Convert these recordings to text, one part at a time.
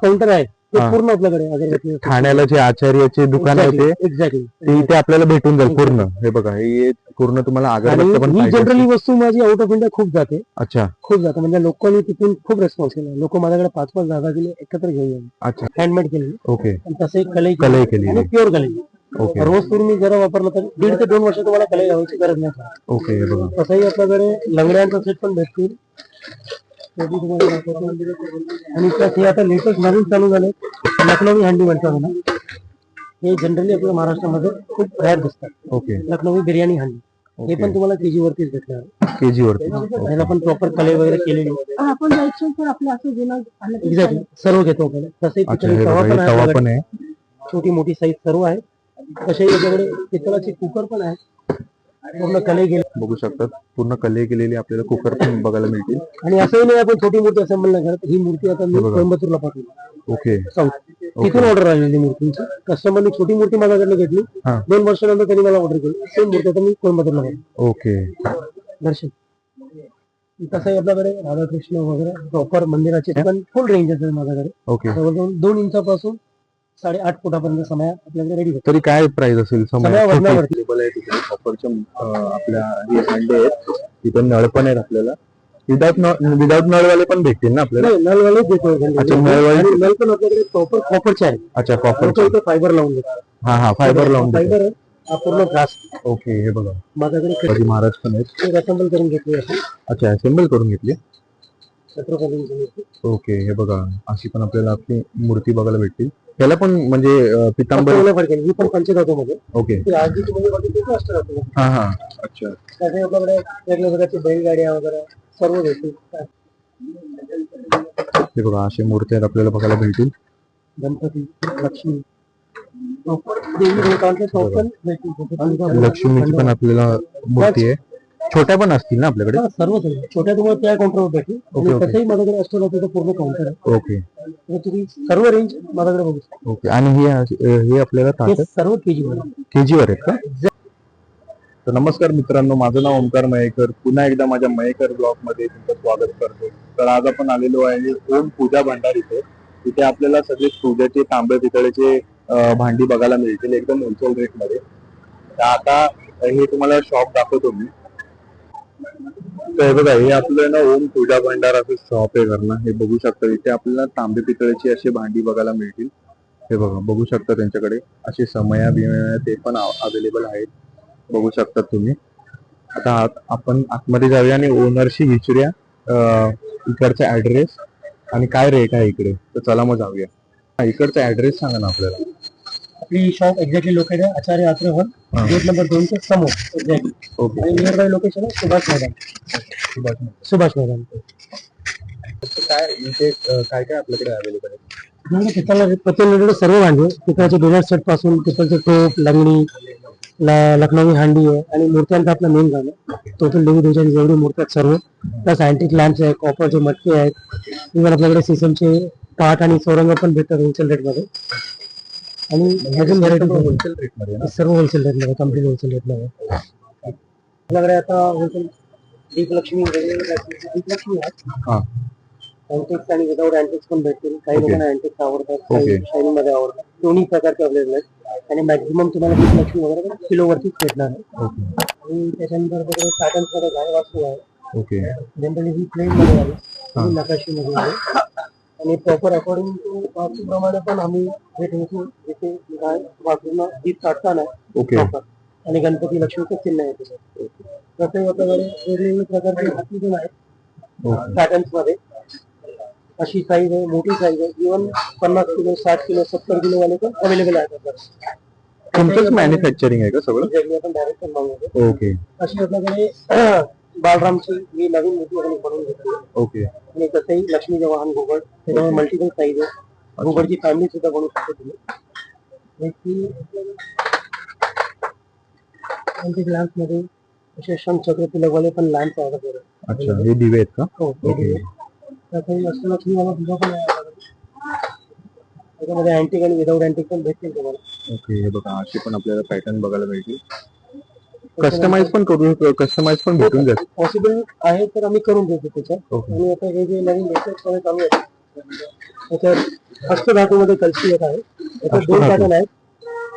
Counter आहे ते हा. पूर्ण आपल्याकडे अगरबत्ती ठाण्याला जे आचार्याचे दुकान आहे ते एक्झॅक्टली इथे आपल्याला भेटून जाईल पूर्ण. हे बघा, हे पूर्ण तुम्हाला अगरबत्ती पण ही पाहिजे जनरली असेल. वस्तू माझी आउट ऑफ इंडिया खूप जाते. अच्छा खूप जाते म्हणजे लोकांनी तिथून खूप रिस्पॉन्स केला. लोक माझ्याकडे 5-5 10 किलो एकत्र घेऊन येतात. अच्छा. हँडमेड केलेली ओके तसे कलई कलई केलेली. आणि प्युअर कलई. ओके रोज तुम्ही जरा वापरलं तर 1.5 ते 2 वर्ष तुम्हाला कलई लावायची गरज नाही. ओके. हे बघा तसंही आपल्याकडे लंगड्यांचा सेट पण भेटतील. ते बी तुम्हाला दाखवतो. आणि त्यात हे आता लेटेस्ट नवीन चालू झाले लखनवी हंडी म्हणतात ना. हे जनरली आपल्या महाराष्ट्रामध्ये खूप रेअर दिसतात. ओके. लखनवी बिर्याणी हंडी हे पण तुम्हाला केजी वरतीच भेटणार. केजी वरती. ह्याला पण प्रॉपर कलई वगैरे केलेली. आपण जायचं तर आपलं असं जुनं एक्झॅक्टली सर्व घेतो आपण. तसंही अच्छा. पितळी हे तवा बघा, पण हे आहे तवा आपल्याकडे. पण आहे. छोटी मोठी साईज सर्व आहे. तसेही याच्याकडे पितळाचे कुकर पण आहे. पूर्ण कलई गेले बघू शकतात, पूर्ण कलई केलेली आपल्याला कुकर पण बघायला मिळतील. आणि असंही नाही आपण छोटी मूर्ती असेंबल नाही करत. ही मूर्ती आता मी हे बघा. कोइंबतूरला पाठवली. ओके. तिथून ऑर्डर आलेली मूर्तींची. कस्टमरने छोटी मूर्ती माझ्याकडे घेतली. हा. 2 वर्षानंतर त्यांनी मला ऑर्डर केली. सेम मूर्ती आता मी कोइंबतूरला पाठवली. ओके. दर्शन तसंही आपल्याकडे राधाकृष्ण वगैरे प्रॉपर मंदिराचे पण फुल रेंज आहे माझ्याकडे. ओके. जवळजवळ 2 इंचापासून 8.5 फुटापर्यंत समय आपल्याकडे रेडी होतो. तरी काय प्राइस असेल? सगळ्या वजनावरती. आपल्या हे हँडी आहेत, तिथे नळ पण आहेत आपल्याला. विदाउट नळवाले पण भेटतील ना आपल्याला? नाही, नळवाले देतो. अच्छा, नळवाले. आणि नळ पण आपल्याकडे प्रॉपर कॉपरचे आहे. अच्छा, कॉपर. लोकं इथे फायबर लावून देतात. हा हा, फायबर लावून देतात. फायबर आहे हा पूर्ण ग्लास. ओके. हे बघा, माझ्याकडे शिवाजी महाराज पण आहेत. असेंबल करून घेतली आहे. अच्छा, असेंबल करून घेतली. छत्रपतींची मूर्ती. ओके. हे बघा, अशी पण आपल्याला आपली मूर्ती बघायला भेटतील. त्याला पण म्हणजे पितांबर. ही पण पंचधातूमध्ये. ओके. ती आधी तुम्ही बघितली ती अष्टधातू. हा हा. अच्छा. त्याचे आपल्याकडे वेगवेगळ्या प्रकारची बैलगाड्या वगैरे सर्व भेटतील. हे बघा, असे मूर्ती आहेत आपल्याला बघायला भेटतील. गणपती, लक्ष्मी, देवी देवतांचे शॉप पण भेटतील. लक्ष्मीची पण आपल्याला मूर्ती आहे. छोट्या पण असतील ना आपल्याकडे? सर्व छोट्या तुम्हाला त्या काउंटरवर भेटेल. Okay, okay. तसंही माझ्याकडे अष्टधातूचं पूर्ण काउंटर आहे. ओके. तर तुम्ही सर्व रेंज माझ्याकडे बघू शकता. ओके. आणि हे आपल्याला हे ताटं सर्व केजीवर केजीवर आहेत का? तर नमस्कार मित्रांनो, माझं नाव ओमकार मयेकर. पुन्हा एकदा माझ्या मयेकर ब्लॉग मध्ये तुमचं स्वागत करतो. तर आज आपण आलेलो आहे ओम पूजा भंडार इथे. इथे आपल्याला सगळे पूजाचे तांबे पितळेचे भांडी बघायला मिळतील एकदम होलसेल रेट मध्ये. तर आता हे तुम्हाला शॉप दाखवतो मी. तर हे बघा, हे आपलं ना ओम पूजा भंडार असं शॉप आहे घरना. हे बघू शकता, इथे आपल्याला तांबे पितळेची अशी भांडी बघायला मिळतील. हे बघा, बघू शकता त्यांच्याकडे असे समया बिमया ते पण अवेलेबल आहेत. बघू शकता तुम्ही. आता आपण आतमध्ये जाऊया आणि ओनरशी विचारूया इकडचा ऍड्रेस आणि काय रेट आहे इकडे. तर चला मग जाऊया. इकडचा ऍड्रेस सांगा ना आपल्याला. आपली शॉप एक्झॅक्टली लोकेटेड आहे आचार्य आत्रेवर, गेट नंबर 2 च्या समोर एक्झॅक्टली. ओके. आणि नियर बाय लोकेशन आहे सुभाष मैदान. सुभाष मैदान. काय इथे काय काय आपल्याकडे अवेलेबल आहे? पितळेचे सर्व भांडे, पितळाचे डिनर सेट पासून पितळचे टोप, लंगडी, लखनवी हांडी आहे आणि मूर्त्यांचा आपला मेन झालं. टोटल देवी देवतांची जेवढी मूर्ती आहेत सर्व, प्लस अँटिक लॅम्प्स आहे, कॉपरचे मटके आहेत. इव्हन आपल्याकडे सिसमचे पाट आणि चौरंग पण भेटतात होलसेल रेट मध्ये. आणि अजून व्हरायटी होलसेल रेट मध्ये सर्व होलसेल रेट मध्ये, कम्प्लीट होलसेल रेट मध्ये. आपल्याकडे आता होलसेल दीपलक्ष्मी दीपलक्ष्मी आहे. अँटिक्स आणि विदाउट अँटिक्स पण भेटतील. काही लोकांना अँटिक्स आवडतात, काही शायनिंग मध्ये आवडतात. दोन्ही प्रकारचे अवेलेबल आहेत आणि मॅक्झिमम तुम्हाला दीपलक्ष्मी वगैरे किलो वरतीच भेटणार आहे. आणि त्याच्यानंतर पॅटर्न्स मध्ये गाय वास्तू आहे. ओके. जनरली ही प्लेन मध्ये आहे, नकाशी मध्ये आहे. आणि प्रॉपर अकॉर्डिंग टू वास्तूप्रमाणे पण आम्ही भेटवतो. जिथे गाय वास्तूंना दीप काढताना प्रॉपर आणि गणपती लक्ष्मीचं चिन्ह आहे तिथे. तसंही आपल्याकडे वेगवेगळ्या प्रकारचे हाती पण आहेत पॅटर्न्स मध्ये. अशी साईज आहे, मोठी साईज आहे. इव्हन 50 किलो, 60 किलो, 70 किलो वाले पण अवेलेबल आहेत. तुमचंच मॅन्युफॅक्चरिंग आहे का सगळं? आपण डायरेक्ट पण मागवतो. ओके. अशी आपल्याकडे बालरामची ही नवीन मूर्ती आपण बनवून घेतली. ओके. आणि तसंही लक्ष्मी वाहन घुबड, त्याच्यामुळे मल्टिपल साईज आहे. घुबडची फॅमिली सुद्धा बनवू शकतो तुम्ही. लॅम्प मध्ये असे शंख चक्र तिलकवाले पण लॅम्प आहेत. अच्छा, हे दिवे आहेत का? हो. त्याच्याही अष्टलक्ष्मी वाला सुद्धा पण आहे. त्याच्यामध्ये अँटिक आणि विदाउट अँटिक पण भेटतील तुम्हाला. ओके. हे बघा, अशी पण आपल्याला पॅटर्न बघायला मिळतील. कस्टमाइज पण भेटून जाईल. पॉसिबल आहे तर आम्ही करून देतो त्याच्यात. आणि आता हे जे नवीन लेटेस्ट चालू आहे त्याच्यात अष्टधातूमध्ये कलशी एक आहे. त्याच्यात 2 पॅटर्न आहेत.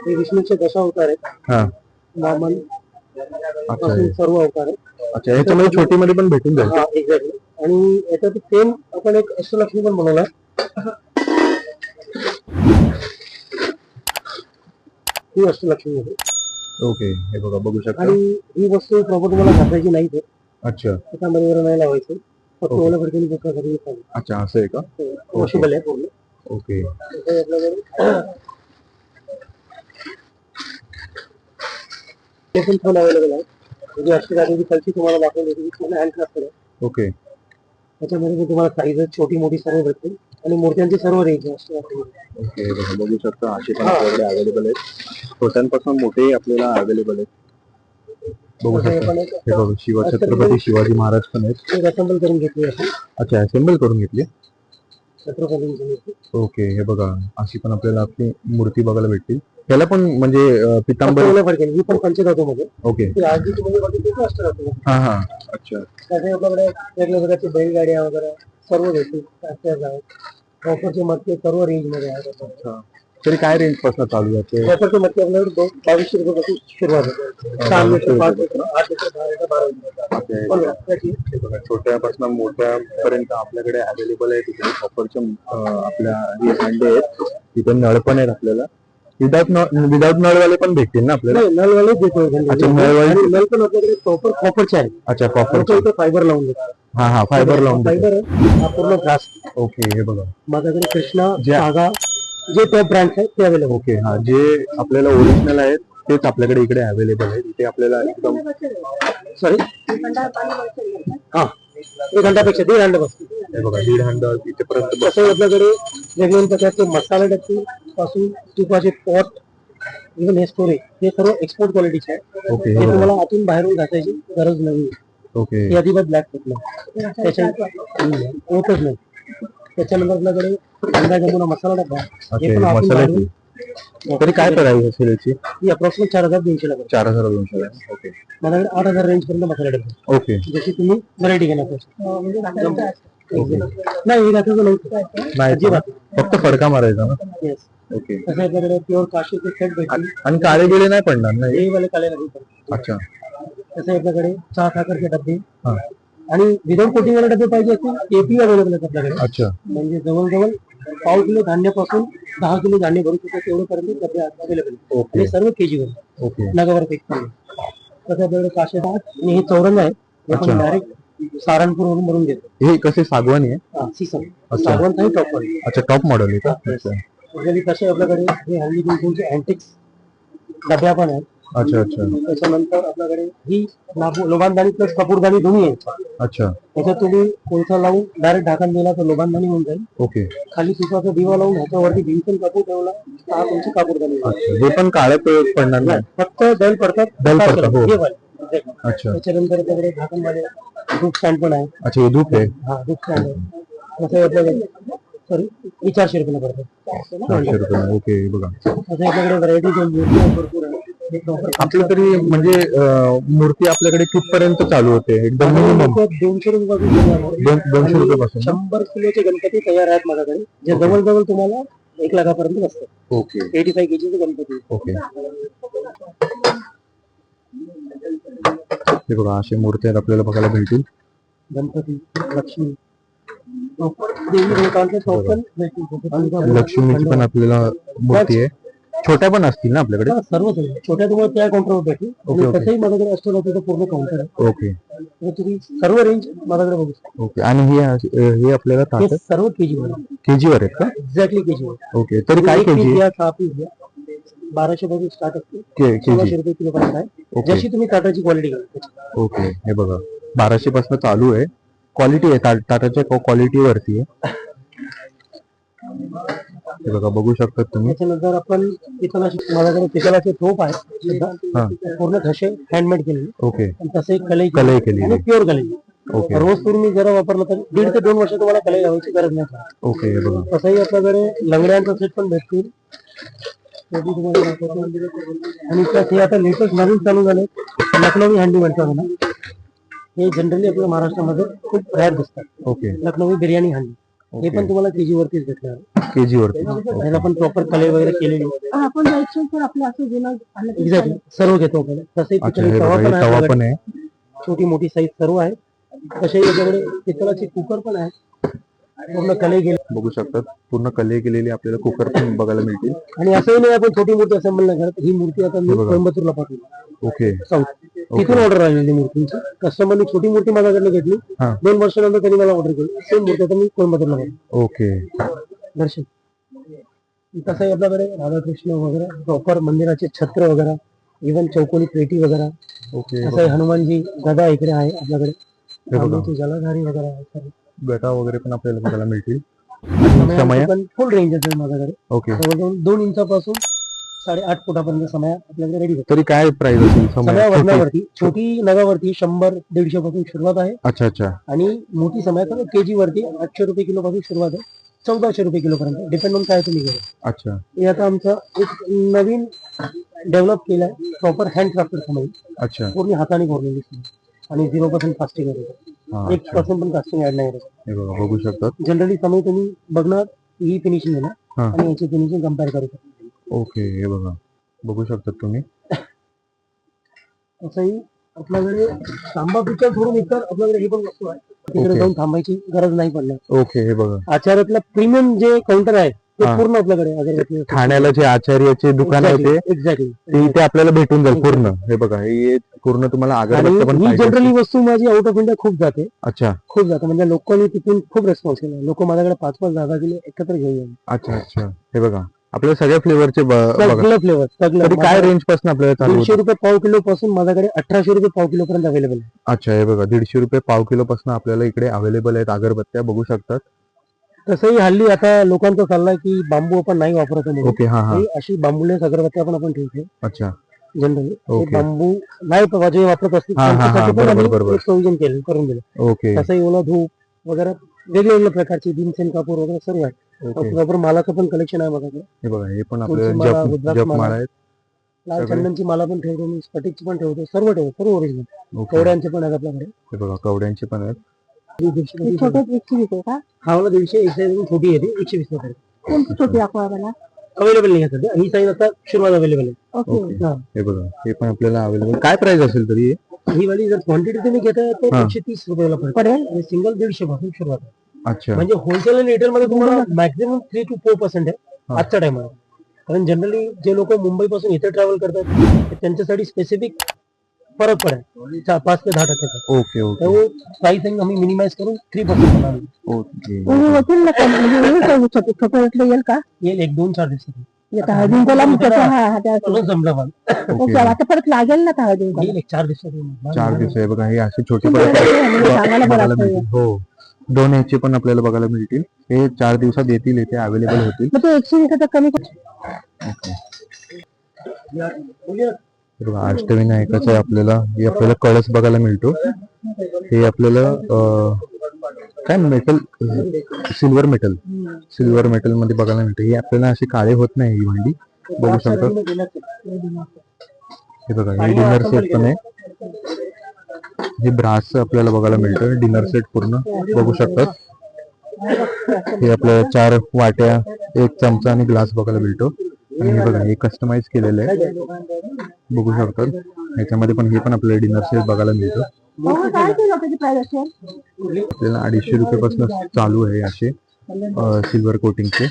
हे विष्णूचे दशावतार आहेत. वामन पासून सर्व अवतार आहेत. अच्छा, याच्यामध्ये छोटीमध्ये पण भेटून जाईल. एक्झॅक्टली. आणि याच्यात सेम आपण एक अष्टलक्ष्मी पण बनवला. ही अष्टलक्ष्मी आहे. ओके, हे बघा बघू शकता. आणि ही वस्तू प्रॉपर तुम्हाला घासायची नाही. अच्छा, त्याच्यामध्ये नाही लावायचं. फक्त ओल्या फडक्याने दुसऱ्या घरी. अच्छा असं आहे का? वॉशेबल आहे पूर्ण. ओके, ते पण फोन अवेलेबल आहे. म्हणजे अष्टधातूची कलशी तुम्हाला दाखवली होती पूर्ण हँडक्राफ्ट आहे. ओके, त्याच्यामध्ये पण तुम्हाला साईज छोटी मोठी सर्व भेटते आणि मूर्त्यांची सर्व रेंज आहे अष्टधातूमध्ये. ओके, बघा बघू शकता. असे पण आपल्याकडे अवेलेबल आहेत. छोट्यांपासून मोठे आपल्याला अवेलेबल आहेत. बघू शकता. हे बघा, छत्रपती शिवाजी महाराज पण आहेत. ते असेंबल करून घेतली आहे. अच्छा, असेंबल करून घेतली. छत्रपती. ओके, हे बघा अशी पण आपल्याला आपली मूर्ती बघायला भेटतील. त्याला पण म्हणजे पितांबर. ही पण पंचधातूमध्ये. ओके, हा हा, अच्छा. त्याचे आपल्याकडे वेगवेगळ्या प्रकारचे बैलगाड्या वगैरे सर्व भेटतील. प्रॉपरचे मटके सर्व रेंज मध्ये आहेत. अच्छा, तरी काय रेंज पासून चालू आहे? प्रॉपरचे मटके आपल्याकडे 2200 रुपयापासून सुरुवात होते. 6 metre, 5 metre, 8 metre, 10 metre, 12 metre. छोट्यापासून मोठ्या पर्यंत आपल्याकडे अवेलेबल आहे. तिथे कॉपरच्या आपल्या भांडे आहेत. तिथे नळ पण आहेत आपल्याला. विदाउट नळवाले पण भेटतील ना आपल्याला? नळवाले देतो. अच्छा, नळवाले नळ पण आपल्याकडे प्रॉपर कॉपरचे आहे. अच्छा, कॉपर. फायबर लावून देतो. हा हा, फायबर लावून फायबर हा पूर्ण ग्लास. ओके, हे बघा माझ्याकडे कृष्णा, सागा जे टॉप ब्रँड आहेत ते अवेलेबल. ओके, हा, जे आपल्याला ओरिजिनल आहेत तेच आपल्याकडे इकडे अवेलेबल आहे. इथे आपल्याला एकदम सॉरी हा 1 घंटापेक्षा 1.5 घंटा बसतो. हे बघा 1.5 घंटा इथेपर्यंत. तसं आपल्याकडे वेगवेगळ्या प्रकारचे मसाला डब्बे पासून तुपाचे पॉट, इव्हन हे स्टोरेज, हे सर्व एक्सपोर्ट क्वालिटीचे आहे. ओके, हे तुम्हाला आतून बाहेरून घासायची गरज नाही. ओके, हे अजिबात ब्लॅक होत नाही. होतच नाही. त्याच्यानंतर आपल्याकडे कांदा जमुना मसाला डब्बा. हे पण आतून बाहेरून. तरी काय प्राइस असेल याची? ही अप्रॉक्सिमेट 4200 ला. 4200 ला. ओके, माझ्याकडे 8000 रेंज पर्यंत मसाला डब्बे. ओके, जशी तुम्ही व्हरायटी घेणार नाही. हे घासायचं नाही अजिबात. फक्त फडका मारायचा ना? येस. ओके, तसं आपल्याकडे प्युअर काशीचे सेट भेटतील. आणि काळे बिळे नाही पडणार ना? हे वाले काळे नाही पडणार. अच्छा, तसं आपल्याकडे चहा साखरचे डब्बे हा, आणि विदाउट कोटिंग वाले डबे पाहिजे असतील एपी अवेलेबल आहेत आपल्याकडे. अच्छा, म्हणजे जवळजवळ 1/2 किलो धान्यापासून 10 किलो धान्य भरू शकतो तेवढेपर्यंत डबे अवेलेबल. ओके, हे सर्व केजीवर. ओके, नगावर पिक तसं आपल्याकडे काशेदार आणि हे चौरंग आहे. आपण डायरेक्ट सारणपूरवरून भरून देतो. हे कसे सागवानी आहे? सीसम सागवान आहे टॉप क्वालिटी. अच्छा, टॉप मॉडेल आहे का? अच्छा, कसे आपल्याकडे हे हल्ली तुमचे अँटिक्स डब्या पण आहेत. अच्छा, अच्छा, त्याच्यानंतर आपल्याकडे ही लोबानदानी प्लस कपूरदानी दोन्ही आहेत. अच्छा, त्याच्यात तुम्ही कोळसा लावून डायरेक्ट ढाकण दिला तर लोबानदानी होऊन जाईल. ओके, खाली तुपाचा दिवा लावून ह्याच्यावरती भीमसेन कपूर ठेवला तर तुमची कापूरदानी. हे पण काळे पडणार नाही? फक्त दल पडतात. दल पडतात, हो. अच्छा, त्याच्यानंतर आपल्याकडे ढाकणवाले धूप स्टँड पण आहे. अच्छा, हे धूप आहे. हा, धूप स्टँड आहे. तसं आपल्याकडे सॉरी हे 400 रुपये पडतात. 400 रुपये. ओके, बघा तसं आपल्याकडे व्हरायटी भरपूर आहे. आपलं तरी म्हणजे मूर्ती आपल्याकडे कितपर्यंत चालू होते? एकदम मिनिमम 200 रुपये 200 रुपयापासून. 100 किलोचे गणपती तयार आहेत माझ्याकडे, जे जवळजवळ तुम्हाला 1 लाखापर्यंत असतात. ओके, 85 केजीचे गणपती. ओके, हे बघा असे मूर्ती आहेत आपल्याला बघायला भेटतील. गणपती, लक्ष्मी, देवी देवतांचे टोकन भेटतील. लक्ष्मीची पण आपल्याला मूर्ती आहे. छोट्या पण असतील ना आपल्याकडे? सर्व छोट्या तुम्हाला त्या काउंटरवर भेटेल. तसंही माझ्याकडे अष्टधातूचं पूर्ण काउंटर आहे. ओके, तुम्ही सर्व रेंज माझ्याकडे बघू शकता. ओके, आणि हे आपल्याला ताटं सर्व केजीवर आहेत का? एक्झॅक्टली केजीवर. ओके, तरी काय केजी? 6 पीस द्या. 1200 पासून स्टार्ट असते. 1600 रुपये किलो पर्यंत आहे. जशी तुम्ही टाटाची क्वालिटी घ्या. ओके, हे बघा 1200 पासून चालू आहे. क्वालिटी आहे टाटाच्या क्वालिटी वरती आहे. हे बघा बघू शकता तुम्ही. त्याच्यानंतर आपण माझ्याकडे पितळाचे तोप आहे. पूर्ण ठसे हँडमेड केलेले. ओके, तसे कलई केली आणि प्युअर कलई. ओके, रोज तुम्ही जरा वापरलं तर 1.5 ते 2 वर्ष तुम्हाला कलई लावायची गरज नाही. ओके, हे बघा तसंही आपल्याकडे लंगड्यांचा सेट पण भेटतील. आणि त्यात हे आता लेटेस्ट नवीन चालू झाले लखनवी हंडी म्हणतात ना. हे जनरली आपल्या महाराष्ट्रामध्ये खूप रेअर दिसतात. ओके, लखनवी बिर्याणी हंडी. हे पण तुम्हाला केजी वरतीच भेटणार. केजी वरती. याला पण प्रॉपर कलर वगैरे केलेली आपण आपलं असं जुनं एक्झॅक्टली सर्व घेतो आपण. तसंही अच्छा, पितळी हे तवा बघा, पण हे आहे तवा आपल्याकडे. पण आहे. छोटी मोठी साईज सर्व आहे. तसेही याच्याकडे पितळाचे कुकर पण आहे. पूर्ण कले गेले बघू शकतात, पूर्ण कले केलेली आपल्याला कुकर पण बघायला मिळतील. आणि असंही नाही आपण छोटी मूर्ती असेंबल नाही करत. ही मूर्ती आता मी बघा. कोइंबतूरला पाठवली. ओके. तिथून ऑर्डर आलेली मूर्तींची. कस्टमरने छोटी मूर्ती माझ्याकडे घेतली. हा. 2 वर्षानंतर त्यांनी मला ऑर्डर केली. सेम मूर्ती आता मी कोइंबतूरला पाठवली. ओके. दर्शन तसंही आपल्याकडे राधाकृष्ण वगैरे प्रॉपर मंदिराचे छत्र वगैरे, इव्हन चौकोनी पेटी वगैरे. ओके. असं हनुमानजी गदा इकडे आहे आपल्याकडे. हे बघा. तांबूची जलधारी वगैरे आहे. गटा वगैरे पण आपल्याला बघायला मिळतील. समय समय पण फुल रेंजच आहे माझ्याकडे. ओके. जवळजवळ 2 इंचापासून 8.5 फुटापर्यंत समय आपल्याकडे रेडी होतो. तरी काय प्राइस असेल सगळ्या समय? वजनावरती छोटी नगावरती 100-150 पासून सुरुवात आहे. अच्छा अच्छा. आणि मोठी समय तर केजी वरती 800 रुपये किलो पासून सुरुवात आहे. 1400 रुपये किलो पर्यंत डिपेंड ऑन काय तुम्ही घ्या. अच्छा. हे आता आमचं एक नवीन डेव्हलप केलंय प्रॉपर हँडक्राफ्टेड समय. अच्छा. पूर्ण हाताने कोरलेली आणि 0% कास्टिंग आहे. हा, 1% पण कास्टिंग ऍड नाही. हे बघा, बघू शकतात. जनरली समय तुम्ही बघणार ही फिनिशिंग आहे ना, हा. आणि याची फिनिशिंग कम्पेअर करू शकता. ओके. हे बघा, बघू शकतात तुम्ही. असंही आपल्याकडे तांबा पिक्चर सोडून इतर आपल्याकडे हे पण वस्तू आहे. तिकडे ओके. जाऊन थांबायची गरज नाही पडणार. ओके. हे बघा, आचारातला प्रीमियम जे काउंटर आहे ते हा. पूर्ण आपल्याकडे अगरबत्ती ठाण्याला जे आचार्याचे दुकान आहे ते एक्झॅक्टली. इथे आपल्याला भेटून जाईल पूर्ण. हे बघा, हे पूर्ण तुम्हाला अगरबत्त्या पण ही पाहिजे जनरली असतील. वस्तू माझी आउट ऑफ इंडिया खूप जाते. अच्छा खूप जाते म्हणजे लोकांनी तिथून खूप रेस्पॉन्स केला. लोक माझ्याकडे 5-10 किलो एकत्र घेऊन येतात. अच्छा अच्छा. हे बघा, आपल्या सगळ्या फ्लेवरचे बघा. सगळं फ्लेवर सगळं. तरी काय रेंज पासून आपल्याला चालू 150 होतं? रुपये पाव किलो पासून माझ्याकडे 1800 रुपये पाव किलो पर्यंत अवेलेबल आहे. अच्छा. हे बघा, 150 रुपये पाव किलो पासून आपल्याला इकडे अवेलेबल आहेत अगरबत्त्या, बघू शकतात. तसंही हल्ली आता लोकांचा चाललाय की बांबू आपण नाही वापरतो म्हणून. ओके. हा हा. हे अशी बांबूलेस अगरबत्त्या पण आपण ठेवतो अच्छा. जनरली. ओके. बांबू नाही जे वापरत असतील हा, हा, हा, त्यांच्यासाठी पण बरोबर, आम्ही बरोबर. एक प्रोव्हिजन केलं करून दिलं. ओके. तसंही ओला धूप वगैरे वेगवेगळ्या प्रकारचे भीमसेन कापूर वगैरे सर्व आहे. ओके. प्रॉपर मालाचं पण कलेक्शन आहे माझ्याकडे. हे बघा, हे पण तुळशी आपले माळा, रुद्राक्ष जप माळा. माळा आहेत. लाल सगळे? चंदनची माला पण ठेवतो मी, स्फटिकची पण ठेवतो, सर्व ठेवतो, सर्व ओरिजिनल. ओके. कवड्यांचे पण आहेत आपल्याकडे. हे बघा, कवड्यांचे पण आहेत. छोटे 120 आहे का? हा वाला 150, एक साईज छोटी येते 120 रुपये कोणती छोटी दाखवा मला. अवेलेबल नाही आहे सध्या. ही साईज आता सुरुवात अवेलेबल आहे. ओके. ओके. हा. हे बघा, हे पण आपल्याला अवेलेबल. काय प्राइस असेल तरी हे? ही वाली जर क्वांटिटी तुम्ही घेताय तर हा. 130 रुपयाला पडेल. आणि सिंगल 150 पासून सुरुवात आहे. अच्छा. म्हणजे होलसेल आणि रिटेल मध्ये तुम्हाला मॅक्झिमम 3 to 4% आहे आजच्या टाइमला. कारण जनरली जे लोक मुंबई पासून इथे ट्रॅव्हल करतात ते त्यांच्यासाठी स्पेसिफिक फरक पडेल 5 ते 10%. ओके ओके तो प्राइसिंग आम्ही मिनिमाइज करून 3% बनवणार. ओके. होतील ना कमी, म्हणजे येईल का छोटे छोटे वाटलं येईल का? येईल 1-2-4 दिवसात. येता हळदीन कोला म्हणतो तो, हा हा त्या सगळं जमलं मला. ओके. ओके. आता परत लागेल ना त्या हळदीन कोला. येईल 1-4 दिवसात येईल. 4 दिवस आहे बघा. हे असे छोटे तुम्हाला प्रकार म्हणजे सांगायला बरं बघायला असतं. मिळतील. हो, 2 ह्याचे पण आपल्याला बघायला मिळतील. हे 4 दिवसात येतील, येथे अवेलेबल होतील. मग ते 120 तर कमी ओके. हे बघा, अष्टविनायकाचं आपल्याला हे आपल्याला कळस बघायला मिळतो. हे आपल्याला काय मेटल, सिल्वर मेटल मध्ये बघायला मिळतं. हे आपल्याला असे काळे होत नाही ही भांडी, बघू शकता. हे बघा, हे डिनर सेट पण आहे. हे ब्रास आपल्याला बघायला मिळतं. डिनर सेट पूर्ण बघू शकतात. हे आपल्या 4 वाट्या, 1 चमचा आणि ग्लास बघायला मिळतो. आणि हे बघा, हे कस्टमाइज केलेलं आहे, बघू शकतात. ह्याच्यामध्ये पण हे पण आपल्याला डिनर सेट बघायला मिळतं. काय किलो त्याची प्राइस असेल? आपल्याला 250 रुपयापासून चालू आहे असे सिल्वर कोटिंगचे.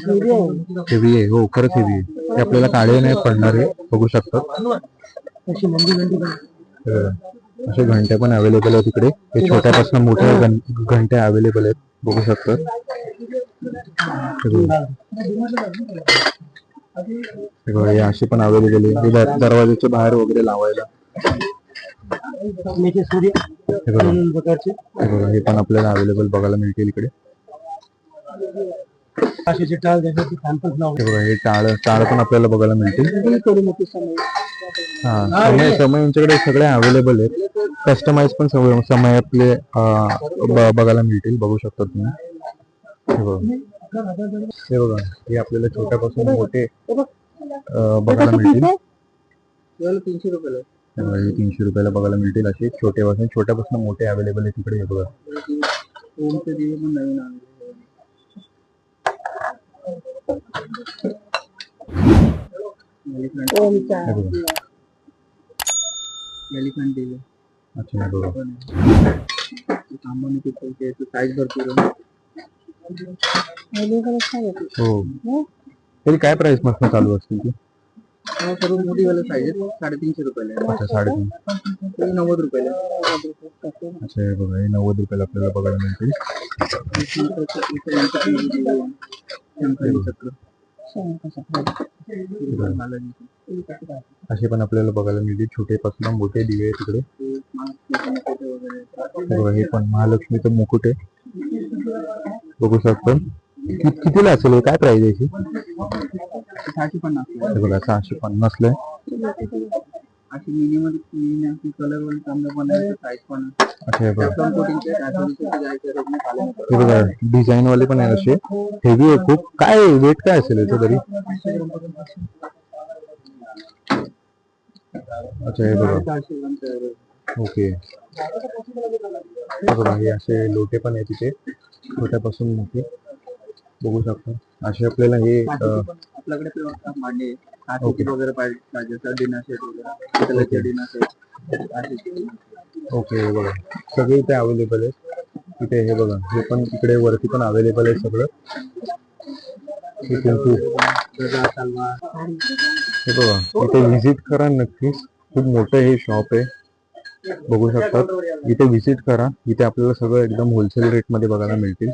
हेवी आहे, हो खरंच हेवी आहे. हे आपल्याला काळे नाही पडणार आहे, बघू शकतात. असे घंटे पण अवेलेबल आहेत इकडे. हे छोट्यापासून मोठ्या घंट्या अवेलेबल आहेत, बघू शकतात. हे असे पण अवेलेबल आहे. हे दरवाजाच्या बाहेर वगैरे लावायला. सूर्य हे बघा, हे पण आपल्याला अवेलेबल बघायला मिळतील इकडे. काशीचे टाळ त्याच्यावरती पॅम्पल्स लावले. हे बघा, हे टाळ पण आपल्याला बघायला मिळतील. हा, समय यांच्याकडे सगळे अवेलेबल आहेत. कस्टमाइज पण समय आपले बघायला मिळतील, बघू शकता तुम्ही. हे बघा, हे आपल्याला छोट्यापासून मोठे बघायला मिळतील. 300 रुपयाला. हे 300 रुपयाला बघायला मिळतील. असे छोट्यापासून मोठे अवेलेबल आहेत तिकडे. हे बघा, ओमचा हे बघा. एलिफंट दिले अच्छा हे बघा. सामान्य पितळचे साईज भरपूर आहे. वेगवेगळं छान आहे. हो तरी काय प्राइस मस्त चालू असतील ती? हा सर्व मोठीवाले साईज आहेत 350 रुपयाला अच्छा 350. आहे. 90 रुपयाला अच्छा हे बघा हे 90 रुपयाला आपल्याला बघायला मिळतील. असे पण आपल्याला बघायला मिळतील छोटे पासून मोठे दिवे आहे तिकडे. हे बघा हे पण महालक्ष्मीचं मुकुट आहे बघू शकतो. कितीला असेल हे? काय प्राइस आहे याची? 650 हे बघा 650 ला अशी मिनिमम कलर वन चांगलं पण आहे साईज पण अच्छा हे बघा. आहे. हे बघा डिझाईन वाले पण आहे असे हेवी आहे खूप. काय वेट काय असेल याचं तरी? अच्छा हे बघा. ओके हे बघा हे असे लोटे पण आहे तिथे छोट्यापासून मोठे बघू शकता. असे आपल्याला हे आपल्याकडे मांडे वगैरे पाहिजे डिनर सेट वगैरे डिनर सेट. ओके हे बघा सगळे इथे अवेलेबल आहे. इथे हे बघा हे पण इकडे वरती पण अवेलेबल आहे सगळं. हे बघा इथे व्हिजिट करा नक्कीच. खूप मोठं हे शॉप आहे बघू शकतात. इथे व्हिजिट करा. इथे आपल्याला सगळं एकदम होलसेल रेट मध्ये बघायला मिळतील.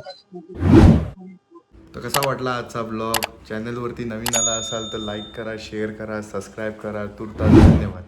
तर कसा वाटला आजचा ब्लॉग? चॅनलवरती नवीन आला असाल तर लाईक करा, शेअर करा, सबस्क्राईब करा. तुर्तास धन्यवाद.